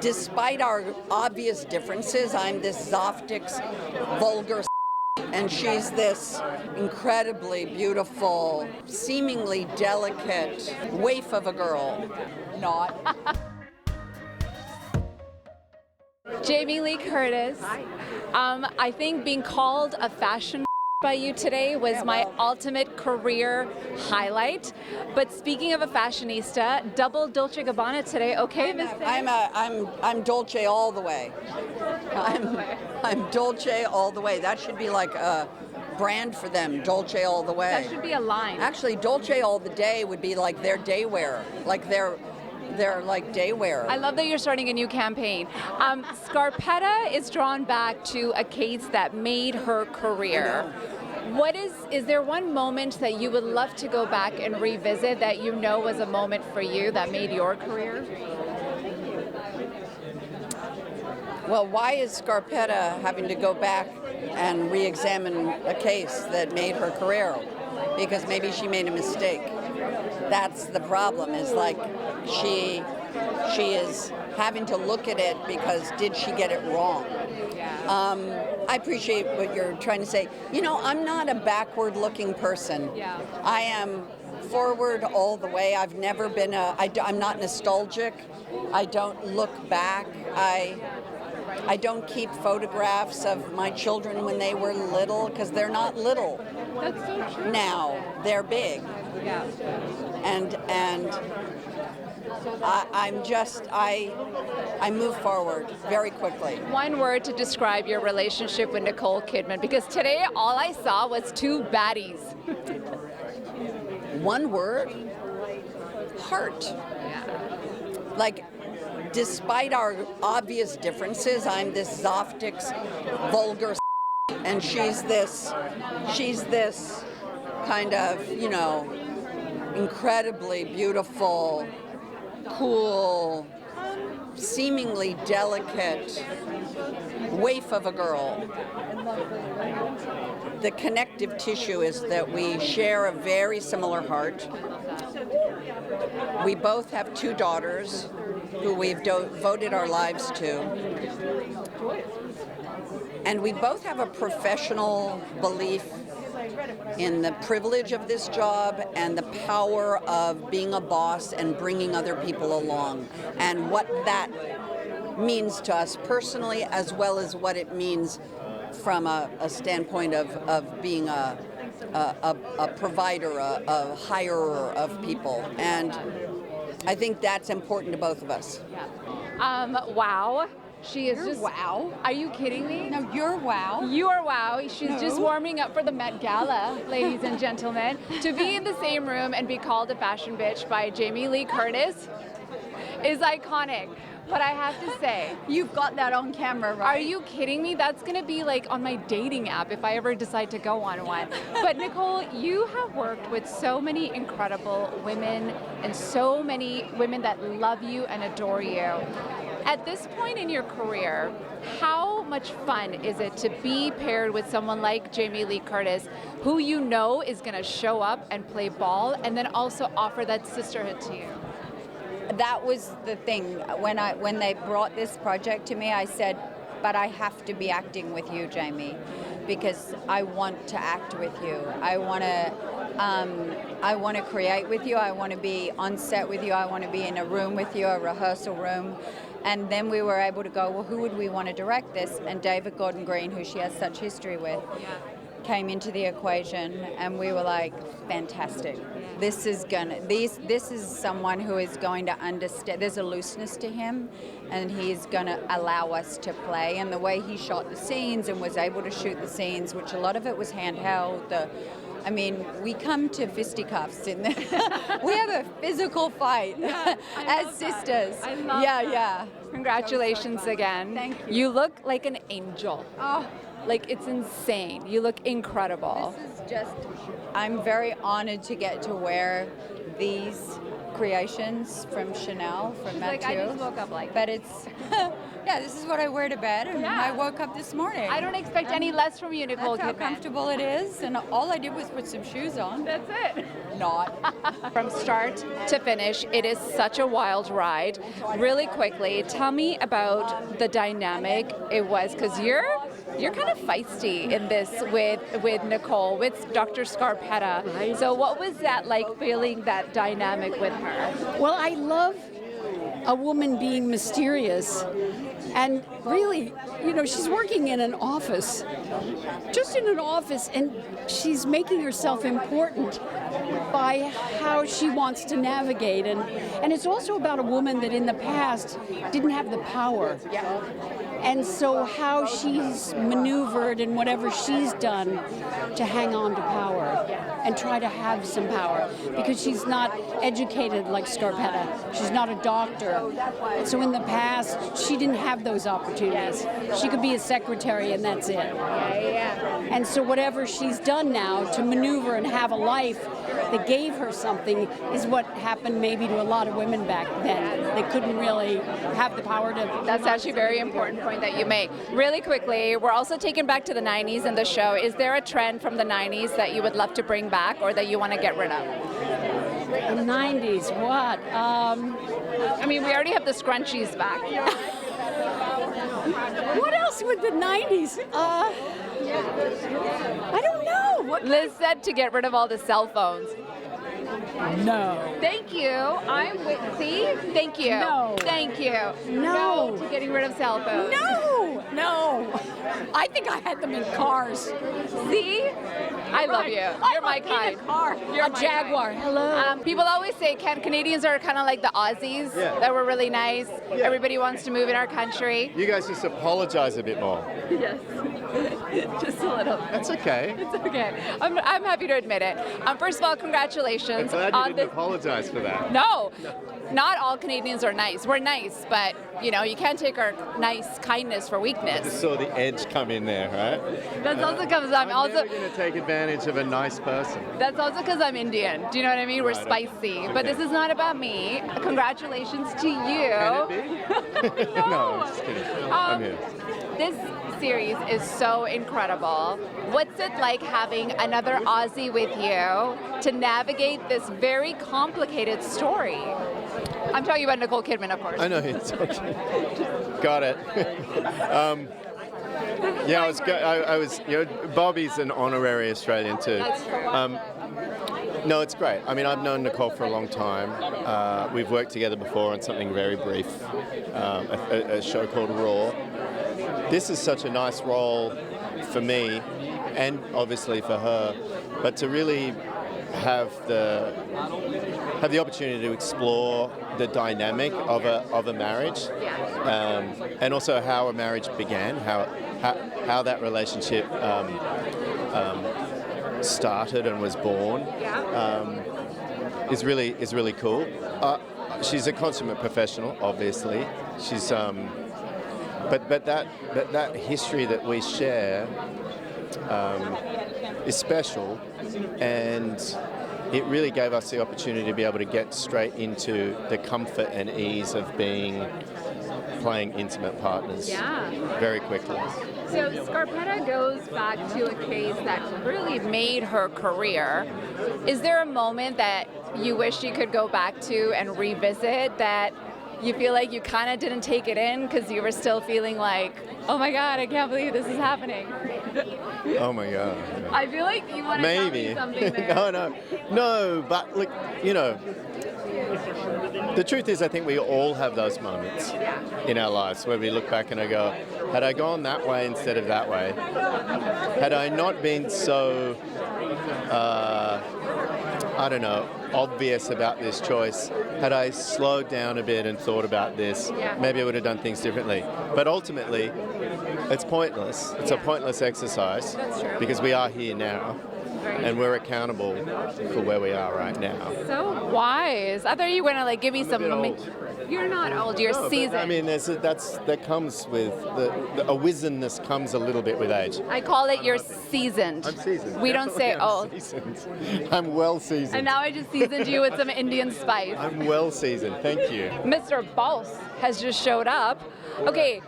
despite our obvious differences, I'm this Zoftics vulgar and she's this incredibly beautiful, seemingly delicate waif of a girl. Not. Jamie Lee Curtis. I think being called a fashion by you today was my ultimate career highlight. But speaking of a fashionista, double Dolce & Gabbana today. Okay, Miss. I'm Dolce all the way. I'm Dolce all the way. That should be like a brand for them. Dolce all the way. That should be a line. Actually, Dolce all the day would be like their day wear, like their like day wear. I love that you're starting a new campaign. Scarpetta is drawn back to a case that made her career. Is there one moment that you would love to go back and revisit that you know was a moment for you that made your career? Well, why is Scarpetta having to go back and re-examine a case that made her career? Because maybe she made a mistake. That's the problem, is like she is having to look at it because did she get it wrong? I appreciate what you're trying to say. You know, I'm not a backward-looking person. Yeah. I am forward all the way. I've never been I'm not nostalgic. I don't look back. I don't keep photographs of my children when they were little, because they're not little. That's so true. Now, they're big. Yeah. And I move forward very quickly. One word to describe your relationship with Nicole Kidman, because today all I saw was two baddies. One word? Heart. Yeah. Like, despite our obvious differences, I'm this Zoftics vulgar and she's this kind of, you know, incredibly beautiful, cool, seemingly delicate waif of a girl. The connective tissue is that we share a very similar heart. We both have two daughters who we've devoted our lives to. And we both have a professional belief in the privilege of this job and the power of being a boss and bringing other people along, and what that means to us personally, as well as what it means from a standpoint of being a provider, a hirer of people. And I think that's important to both of us. Wow. She is You're wow. Are you kidding me? No, you're wow. You are wow. She's No. just warming up for the Met Gala, ladies and gentlemen. To be in the same room and be called a fashion bitch by Jamie Lee Curtis is iconic. But I have to say, You've got that on camera, right? are you kidding me? That's going to be like on my dating app if I ever decide to go on one. But Nicole, you have worked with so many incredible women and so many women that love you and adore you. At this point in your career, how much fun is it to be paired with someone like Jamie Lee Curtis, who you know is going to show up and play ball and then also offer that sisterhood to you? That was the thing. When they brought this project to me, I said, but I have to be acting with you, Jamie, because I want to act with you. I want to create with you. I want to be on set with you. I want to be in a room with you, a rehearsal room. And then we were able to go, well, who would we want to direct this? And David Gordon Green, who she has such history with, came into the equation, and we were like, fantastic. This is someone who is going to understand. There's a looseness to him, and he's going to allow us to play. And the way he shot the scenes and was able to shoot the scenes, which a lot of it was handheld. I mean, we come to fisticuffs in there. We have a physical fight as sisters. I love that. Yeah. Congratulations again. Thank you. You look like an angel. Oh, Like, it's insane. You look incredible. this is just, I'm very honored to get to wear these creations from Chanel, from Like, I Mathieu. just woke up like But it's, yeah, this is what I wear to bed, and Yeah. I woke up this morning. I don't expect any less from you, Nicole That's how Kidman. comfortable it is, and all I did was put some shoes on. That's it. Not. From start to finish, it is such a wild ride. Really quickly, tell me about the dynamic it was, because you're kind of feisty in this with Nicole, with Dr. Scarpetta. Right. So what was that like, feeling that dynamic with her? Well, I love a woman being mysterious. And really, she's working in an office, just in an office, and she's making herself important by how she wants to navigate. And it's also about a woman that in the past didn't have the power. And so how she's maneuvered and whatever she's done to hang on to power and try to have some power, because she's not educated like Scarpetta. She's not a doctor. So in the past, she didn't have those opportunities. She could be a secretary and that's it. And so whatever she's done now to maneuver and have a life that gave her something is what happened maybe to a lot of women back then. They couldn't really have the power to... That's actually a very important point that you make. Really quickly, we're also taken back to the 90s in the show. Is there a trend from the 90s that you would love to bring back or that you want to get rid of? The 90s, what? I mean, we already have the scrunchies back. What else with the 90s? I don't know. What? Liz said to get rid of all the cell phones. No. Thank you. I'm with. See? Thank you. No. Thank you. No. To getting rid of cell phones. No. I think I had them in cars. See? I love you. You're my kind. You're a my Jaguar. kind. Hello. People always say Canadians are kind of like the Aussies, that were really nice. Yeah. Everybody wants to move in our country. You guys just apologize a bit more. Yes. Just a little. That's okay. It's okay. I'm happy to admit it. First of all, I'm congratulations glad you on didn't this. apologize for that. No, not all Canadians are nice. We're nice, but you can't take our nice kindness for weakness. Just saw the edge come in there, right? That's also because I'm never going to take advantage of a nice person. That's also because I'm Indian. Do you know what I mean? We're Right, spicy. okay. But this is not about me. Congratulations to you. Can it be? No, I'm just kidding. I'm here. This series is so incredible. What's it like having another Aussie with you to navigate this very complicated story? I'm talking about Nicole Kidman, of course. I know it's okay. Got it. I was. Bobby's an honorary Australian too. No, it's great. I mean, I've known Nicole for a long time. We've worked together before on something very brief, a show called Raw. This is such a nice role for me, and obviously for her, but to really have the opportunity to explore the dynamic of a marriage, and also how a marriage began, how that relationship started and was born, is really cool. She's a consummate professional, obviously. She's but that history that we share is special, and it really gave us the opportunity to be able to get straight into the comfort and ease of playing intimate partners very quickly. So Scarpetta goes back to a case that really made her career. Is there a moment that you wish you could go back to and revisit that you feel like you kind of didn't take it in because you were still feeling like, oh my God, I can't believe this is happening? Oh my God. I feel like you want to tell me something there. No, but look, the truth is I think we all have those moments in our lives where we look back and I go, had I gone that way instead of that way, had I not been so, obvious about this choice, had I slowed down a bit and thought about this, maybe I would have done things differently. But ultimately, it's pointless. It's a pointless exercise because we are here now. And we're accountable for where we are right now. So wise. I thought you were going to give me some... You're not old. You're No, seasoned. but, I mean, that comes with a wizeness comes a little bit with age. I call it you're seasoned. I'm seasoned. We don't say old. Seasoned. I'm well seasoned. And now I just seasoned you with some Indian spice. I'm well seasoned. Thank you. Mr. Boss has just showed up. Okay,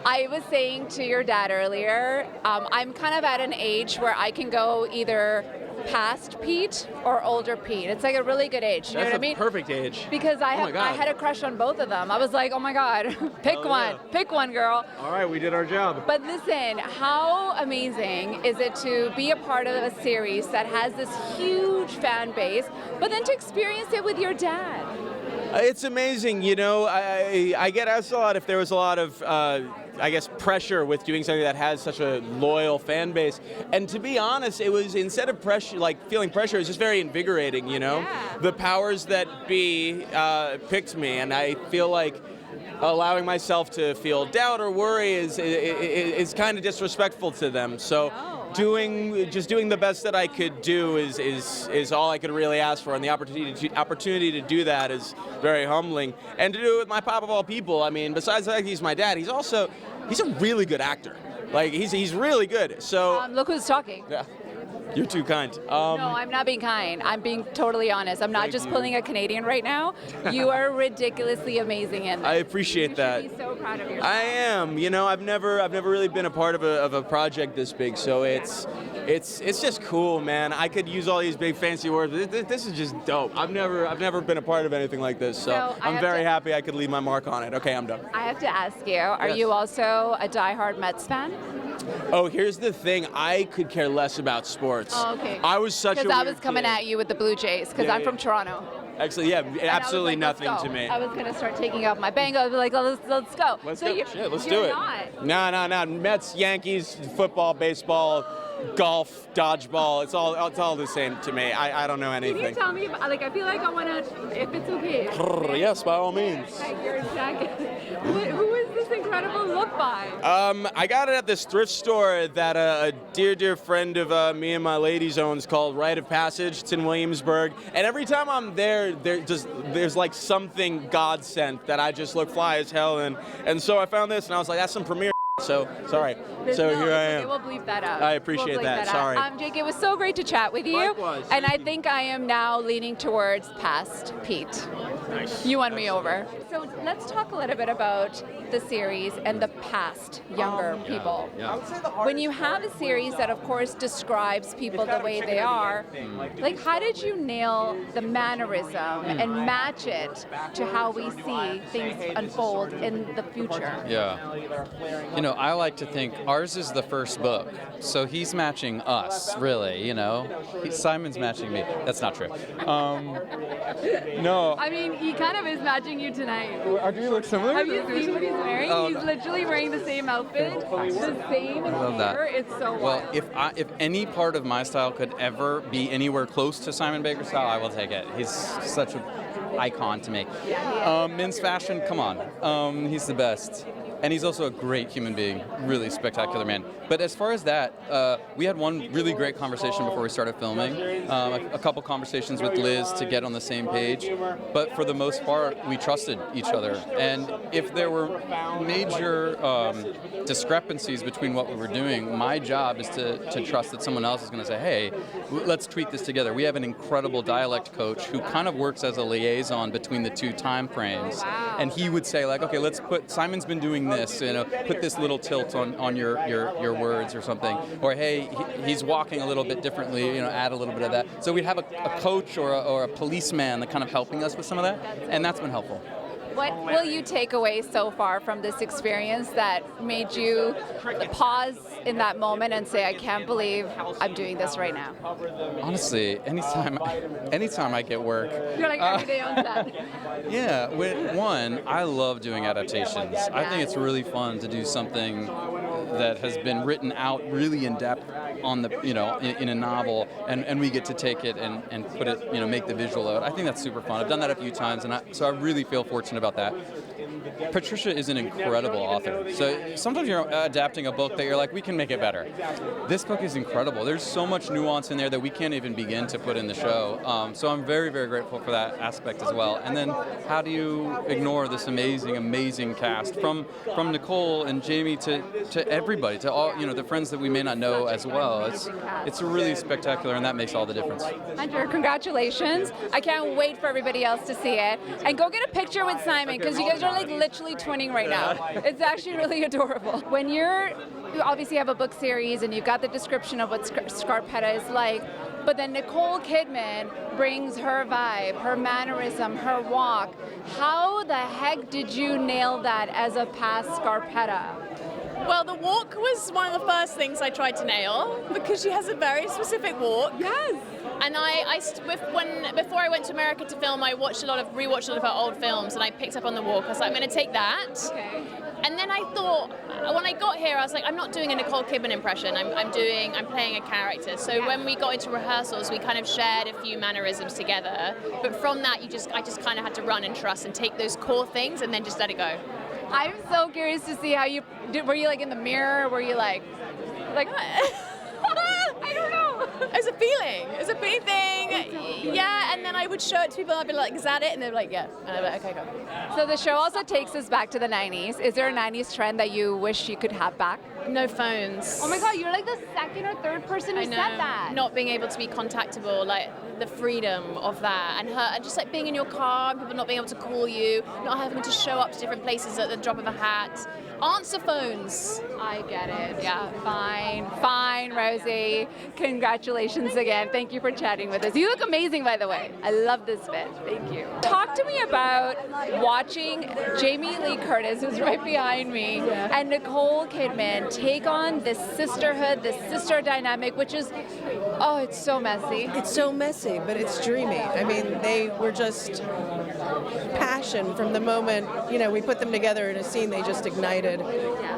I was saying to your dad earlier, I'm kind of at an age where I can go either past Pete or older Pete. It's like a really good age. You know what I mean? That's a perfect age. Because I had a crush on both of them. I was like, oh my God, pick one. Pick one, girl. All right, we did our job. But listen, how amazing is it to be a part of a series that has this huge fan base, but then to experience it with your dad? It's amazing, you know. I get asked a lot if there was a lot of, I guess, pressure with doing something that has such a loyal fan base. And to be honest, it was, instead of pressure, like feeling pressure, it was just very invigorating, you know. Yeah. The powers that be picked me, and I feel like allowing myself to feel doubt or worry is kind of disrespectful to them. So. Doing the best that I could do is all I could really ask for, and the opportunity to do that is very humbling. And to do it with my pop of all people, I mean, besides the fact he's my dad, he's a really good actor. Like he's really good. So Look who's talking. yeah, you're too kind. No, I'm not being kind. I'm being totally honest. I'm not just pulling a Canadian right now. You are ridiculously amazing in this. I appreciate that. You should be so proud of yourself. I am. You know, I've never really been a part of a project this big, so it's just cool, man. I could use all these big fancy words, but this is just dope. I've never been a part of anything like this, so I'm very happy I could leave my mark on it. Okay, I'm done. I have to ask you, are you also a diehard Mets fan? Oh, here's the thing. I could care less about sports. Oh, okay. I was such a Because I weird was coming kid. at you with the Blue Jays, because Yeah, I'm from Toronto. Actually, yeah, And I was absolutely like, let's nothing go. to me. I was going to start taking out my Bengals. I was like, let's go. Let's So go. you're- Shit, let's you're do it. not. No. Mets, Yankees, football, baseball, golf, dodgeball. It's all the same to me. I don't know Can you anything. tell me, like, I feel like I want to, if it's okay. Yes, by all means. Like your jacket. Who is this incredible look by? I got it at this thrift store that a dear friend of me and my ladies owns called Rite of Passage. It's in Williamsburg, and every time I'm there, there's like something God sent that I just look fly as hell in. And so I found this, and I was like, that's some premiere. So sorry. So here I am. We'll bleep that out. I appreciate We'll bleep that. out. Sorry. Jake, it was so great to chat with you. Likewise. And I Thank you. think I am now leaning towards past Pete. Nice. You won me over. So let's talk a little bit about the series and the past younger people. When you have a series that, of course, describes people the way they are, like how did you nail the mannerism and match it to how we see things unfold in the future? Yeah. You know, I like to think ours is the first book, so he's matching us, really, you know. Simon's matching me. That's not true. No. I mean, he kind of is matching you tonight. Do we look similar? Have you seen what he's wearing? Oh, He's no. literally wearing the same outfit, the same I love that. hair. It's so Well, wild. if any part of my style could ever be anywhere close to Simon Baker's style, I will take it. He's such an icon to me. Men's fashion, come on. He's the best. And he's also a great human being, really spectacular man. But as far as that, we had one really great conversation before we started filming, a couple conversations with Liz to get on the same page. But for the most part, we trusted each other. And if there were major discrepancies between what we were doing, my job is to trust that someone else is going to say, hey, let's tweak this together. We have an incredible dialect coach who kind of works as a liaison between the two time frames. And he would say, like, okay, let's put, Simon's been doing this, you know, put this little tilt on your words or something. Or, hey, he's walking a little bit differently, you know, add a little bit of that. So we'd have a coach or a policeman that kind of helping us with some of that, and that's been helpful. What will you take away so far from this experience that made you pause in that moment and say, I can't believe I'm doing this right now? Honestly, anytime I get work. You're like every day on set. Yeah, one, I love doing adaptations. I think it's really fun to do something that has been written out really in depth on the, you know, in a novel, and we get to take it and put it, you know, make the visual out. I think that's super fun. I've done that a few times, and so I really feel fortunate about that. Patricia is an incredible author. So sometimes you're adapting a book that you're like, we can make it better. This book is incredible. There's so much nuance in there that we can't even begin to put in the show. So I'm very, very grateful for that aspect as well. And then how do you ignore this amazing, amazing cast from Nicole and Jamie to everybody, to all, the friends that we may not know as well. It's really spectacular, and that makes all the difference. Hunter, congratulations. I can't wait for everybody else to see it. And go get a picture with Simon, because you guys are like literally twinning right now. It's actually really adorable. When you obviously have a book series and you've got the description of what Scarpetta is like, but then Nicole Kidman brings her vibe, her mannerism, her walk. How the heck did you nail that as a past Scarpetta? Well, the walk was one of the first things I tried to nail, because she has a very specific walk. Yes. And before I went to America to film, I rewatched a lot of her old films, and I picked up on the walk. I was like, I'm going to take that. Okay. And then I thought, when I got here, I was like, I'm not doing a Nicole Kidman impression. I'm playing a character. So when we got into rehearsals, we kind of shared a few mannerisms together. But from that, I just kind of had to run and trust and take those core things and then just let it go. I'm so curious to see how you did. Were you like in the mirror? Were you like I don't know. It was a feeling. It was a feeling thing. Yeah, and then I would show it to people, and I'd be like, is that it? And they'd be like, yeah. And I'd be like, okay, go. So the show also takes us back to the 90s. Is there a 90s trend that you wish you could have back? No phones. Oh my God, you're like the second or third person who I said know. that. Not being able to be contactable, like the freedom of that, and just like being in your car, people not being able to call you, not having to show up to different places at the drop of a hat. Answer phones. I get it. Yeah. Fine, Rosy. Congratulations again. Thank you for chatting with us. You look amazing, by the way. I love this bit. Thank you. Talk to me about watching Jamie Lee Curtis, who's right behind me, and Nicole Kidman take on this sisterhood, this sister dynamic, which is, oh, it's so messy. It's so messy, but it's dreamy. I mean, they were just passion from the moment, we put them together in a scene, they just ignited,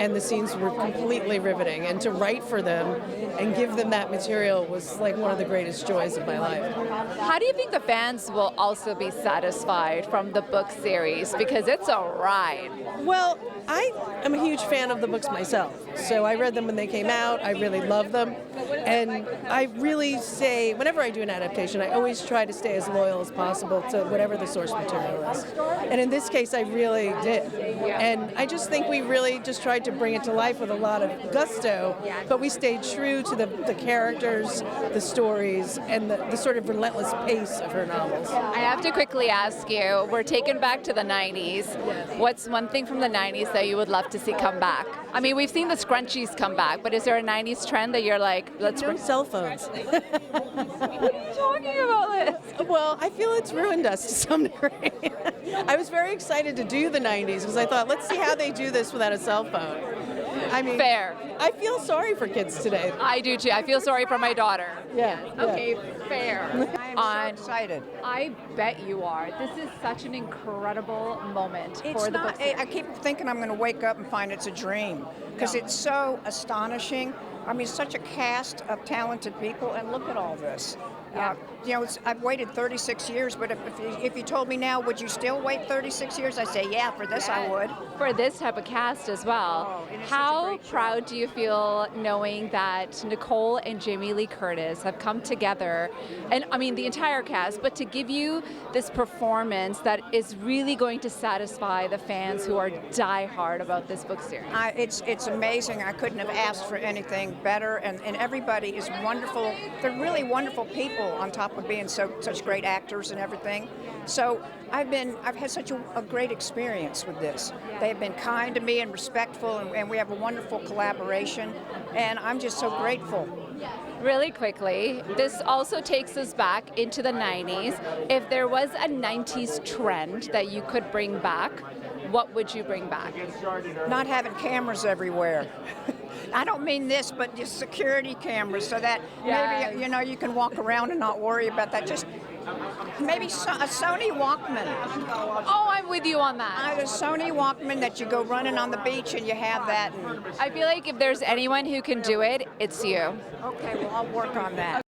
and the scenes were completely riveting. And to write for them and give them that material was like one of the greatest joys of my life. How do you think the fans will also be satisfied from the book series? Because it's a ride. Well, I am a huge fan of the books myself. So I read them when they came out. I really love them. And I really say, whenever I do an adaptation, I always try to stay as loyal as possible to whatever the source material is. And in this case, I really did. And I just think we really just tried to bring it to life with a lot of gusto, but we stayed true to the characters, the stories, and the sort of relentless pace of her novels. I have to quickly ask you, we're taken back to the 90s. What's one thing from the 90s that you would love to see come back? I mean, we've seen the scrunchies come back, but is there a 90s trend that you're like, let's bring cell phones? What are you talking about, Liz? Well, I feel it's ruined us to some degree. I was very excited to do the 90s because I thought, let's see how they do this without a cell phone. I mean, fair. I feel sorry for kids today. I do too. I feel sorry for my daughter. Yeah. Okay, fair. I'm so excited. I bet you are. This is such an incredible moment for the book series. I keep thinking I'm going to wake up and find it's a dream because it's so astonishing. I mean, such a cast of talented people, and look at all this. I've waited 36 years, but if you told me now, would you still wait 36 years? I'd say, yeah, for this I would. For this type of cast as well. How proud do you feel knowing that Nicole and Jamie Lee Curtis have come together, and I mean the entire cast, but to give you this performance that is really going to satisfy the fans who are diehard about this book series? It's amazing. I couldn't have asked for anything better, and everybody is wonderful. They're really wonderful people on top of being such great actors and everything. So I've had such a great experience with this. They've been kind to me and respectful, and we have a wonderful collaboration, and I'm just so grateful. Really quickly, this also takes us back into the 90s. If there was a 90s trend that you could bring back, what would you bring back? Not having cameras everywhere. I don't mean this, but just security cameras so that maybe, you can walk around and not worry about that. Just maybe a Sony Walkman. Oh, I'm with you on that. A Sony Walkman that you go running on the beach and you have that. I feel like if there's anyone who can do it, it's you. Okay, well, I'll work on that.